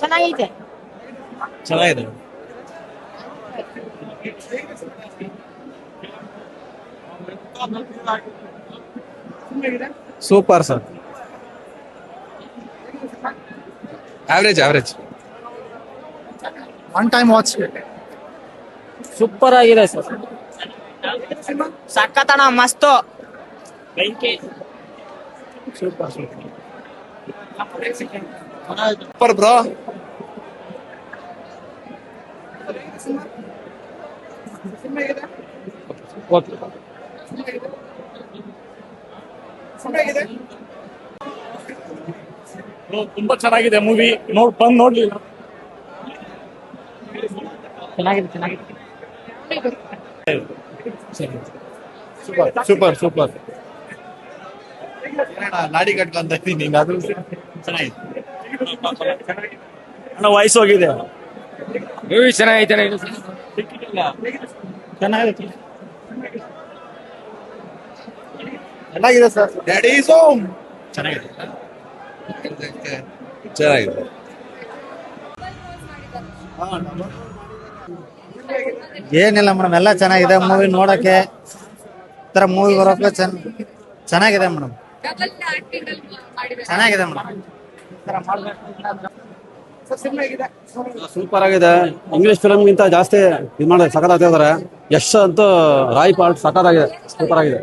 ಚೆನ್ನಾಗಿದೆ. ಚೆನ್ನಾಗಿದೆ. Super sir. Average average. One time watch. Super ಆಗಿದೆ ಸರ್. ಸಖತ್ತಣ ಮಸ್ತು. Super super bro. ತುಂಬಾ ಚೆನ್ನಾಗಿದೆ ಮೂವಿ. ಬಂದು ನೋಡ್ಲಿಲ್ಲ. ಚೆನ್ನಾಗಿದೆ ಚೆನ್ನಾಗಿದೆ. Super super. ಲಾಡಿ ಕಟ್ಕೊಂತ ಇದ್ದೀನಿ ಅದು ಚೆನ್ನಾಗಿದೆ. ವಯಸ್ಸು ಹೋಗಿದೆ. ಮೂವಿ ಚೆನ್ನಾಗೈತೆ. ಚೆನ್ನಾಗಿದೆ. ಚೆನ್ನಾಗಿದೆ ಸರ್. Daddy is home. ಚೆನ್ನಾಗಿದೆ. ಚೆನ್ನಾಗಿದೆ. ಏನಿಲ್ಲ ಮೇಡಮ್, ಎಲ್ಲ ಚೆನ್ನಾಗಿದೆ. ಮೂವಿ ನೋಡಕ್ಕೆ ಈ ತರ ಮೂವಿ ಬರೋಕೆ ಚೆನ್ನಾಗಿದೆ ಮೇಡಮ್. ಚೆನ್ನಾಗಿದೆ ಮೇಡಮ್. ಸೂಪರ್ ಆಗಿದೆ. ಇಂಗ್ಲಿಷ್ ಫಿಲಮ್ಗಿಂತ ಜಾಸ್ತಿ ಇದು ಮಾಡಿ ಸಖತ್ತಾಗ್ತಿದ್ದಾರೆ. ಯಶ್ ಅಂತೂ ರಾಯ್ ಪಾರ್ಟ್ ಸಖತ್ತಾಗಿದೆ. ಸೂಪರ್ ಆಗಿದೆ.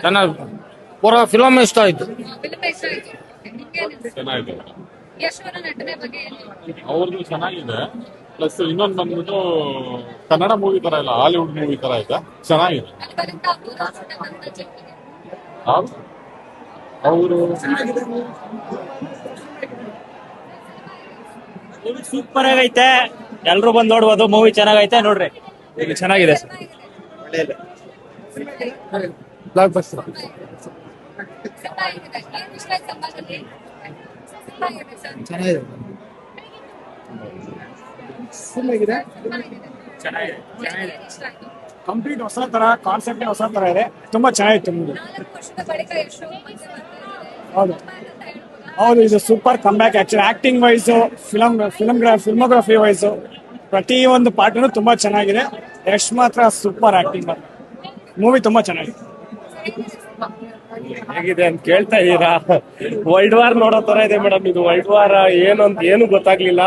ಚೆನ್ನಾಗಿ ಪೂರಾ ಫಿಲಮ್ ಇಷ್ಟ ಆಯ್ತು. ಅವ್ರದ್ದು ಚೆನ್ನಾಗಿದೆ. ಪ್ಲಸ್ ಇನ್ನೊಂದು ಬಂದ್ಬಿಟ್ಟು ಕನ್ನಡ ಮೂವಿ ತರ ಇಲ್ಲ, ಹಾಲಿವುಡ್ ಮೂವಿ ತರ ಇದೆ. ಚೆನ್ನಾಗಿದೆ. ಅವರು ಸೂಪರ್ ಆಗೈತೆ. ಎಲ್ರು ಬಂದು ನೋಡ್ಬೋದು. ಮೂವಿ ಚೆನ್ನಾಗೈತೆ, ನೋಡ್ರಿ. ಚೆನ್ನಾಗಿದೆ ಸರ್. Block buster. ಕಂಪ್ಲೀಟ್ ಹೊಸ ತರ ಕಾನ್ಸೆಪ್ಟ್, ಹೊಸ ತರ ಇದೆ. ತುಂಬಾ ಚೆನ್ನಾಗಿತ್ತು ಮೂವಿ. ಹೌದು ಹೌದು, ಇದು super comeback. Actually acting wise, filmography wise ಪ್ರತಿ ಒಂದು ಪಾರ್ಟ್ನು ತುಂಬಾ ಚೆನ್ನಾಗಿದೆ. ಯಶ್ ಮಾತ್ರ ಸೂಪರ್ ಆಕ್ಟಿಂಗ್. ಮೂವಿ ತುಂಬಾ ಚೆನ್ನಾಗಿದೆ. ಹೇಗಿದೆ ಅಂತ ಕೇಳ್ತಾ ಇದ್ದೀರಾ? ವರ್ಲ್ಡ್ ವಾರ್ ನೋಡೋ ತರ ಇದೆ ಮೇಡಮ್. ಇದು ವರ್ಲ್ಡ್ ವಾರ್ ಏನು ಅಂತ ಏನು ಗೊತ್ತಾಗ್ಲಿಲ್ಲ.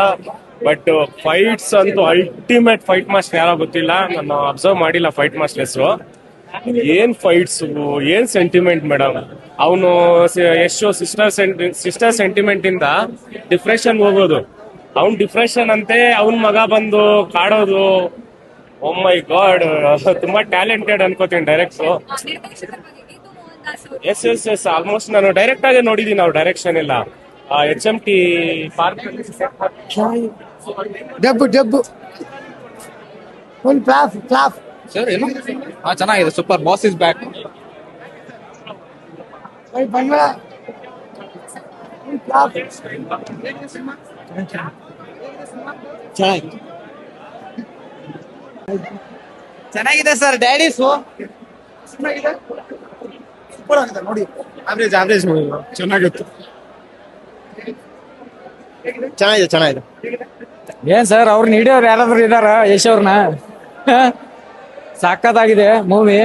ಬಟ್ ಫೈಟ್ಸ್ ಅಂತೂ ಅಲ್ಟಿಮೇಟ್. ಫೈಟ್ ಮಾಸ್ಟರ್ ಯಾರೋ ಗೊತ್ತಿಲ್ಲ, ನಾನು ಅಬ್ಸರ್ವ್ ಮಾಡಿಲ್ಲ ಫೈಟ್ ಮಾಸ್ಟರ್ ಹೆಸರು. ಏನ್ ಫೈಟ್ಸ್, ಏನ್ ಸೆಂಟಿಮೆಂಟ್ ಮೇಡಮ್. ಅವನು ಎಷ್ಟು ಸಿಸ್ಟರ್ ಸೆಂಟಿಮೆಂಟ್ ಇಂದ ಡಿಪ್ರೆಷನ್ ಹೋಗೋದು. ಅವ್ನ್ ಡಿಪ್ರೆಷನ್ ಅಂತೆ ಅವನ್ ಮಗ ಬಂದು ಕಾಡೋದು. ಓ ಮೈ ಗಾಡ್, ತುಂಬಾ ಟ್ಯಾಲೆಂಟೆಡ್ ಅನ್ಕೋತೀನಿ ಡೈರೆಕ್ಟ್ರು. ಎಸ್ ಆಲ್ಮೋಸ್ಟ್ ನಾನು ಡೈರೆಕ್ಟ್ ಆಗಿ ನೋಡಿದೀನಿ. ನಾವು ಡೈರೆಕ್ಷನ್ ಎಲ್ಲ HMT ಪಾರ್ಕ್ ಡಬ್ಬು ಫುಲ್ ಕ್ಲಾಸ್ ಸರ್ ಏನು ಚೆನ್ನಾಗಿದೆ. ಸೂಪರ್. Boss is back. ಚೆನ್ನಾಗಿದೆ ಸರ್. ಡ್ಯಾಡೀಸು ಸೂಪರ್ ಆಗಿದೆ ನೋಡಿ. Average average movie. ಚೆನ್ನಾಗಿತ್ತು. ಚೆನ್ನಾಗಿದೆ. ಏನ್ ಸರ್, ಅವ್ರನ್ನ ಹಿಡಿಯೋರು ಯಾರಾದ್ರೂ ಇದಾರ? ಯಶ್ ಅವ್ರನ್ನ ಸಾಕತ್ತಾಗಿದೆ ಮೂವಿ.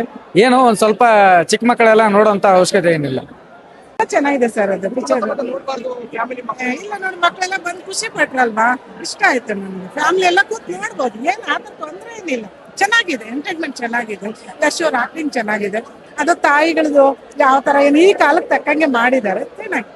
ಏನು ಒಂದ್ ಸ್ವಲ್ಪ ಚಿಕ್ಕ ಮಕ್ಕಳೆಲ್ಲ ನೋಡೋಂತ ಅವಶ್ಯಕತೆ ಏನಿಲ್ಲ. ಚೆನ್ನಾಗಿದೆ ಸರ್ ಅದು ಪಿಕ್ಚರ್. ಇಲ್ಲ ನೋಡಿ, ಮಕ್ಕಳೆಲ್ಲ ಬಂದು ಖುಷಿ ಪಟ್ರಲ್ವಾ, ಇಷ್ಟ ಆಯ್ತು ನಮ್ಗೆ. ಫ್ಯಾಮಿಲಿ ಎಲ್ಲ ಕೂತ್ ನೋಡ್ಬೋದು. ಏನ್ ಆತರ ತೊಂದ್ರೆ ಏನಿಲ್ಲ. ಚೆನ್ನಾಗಿದೆ, ಎಂಟರ್ಟೈನ್ಮೆಂಟ್ ಚೆನ್ನಾಗಿದೆ. ಯಶ್ ಅವ್ರ ಆಕ್ಟಿಂಗ್ ಚೆನ್ನಾಗಿದೆ. ಅದು ತಾಯಿಗಳದು ಯಾವ ತರ ಏನು ಈ ಕಾಲಕ್ಕೆ ತಕ್ಕಂಗೆ ಮಾಡಿದ್ದಾರೆ. ಚೆನ್ನಾಗಿ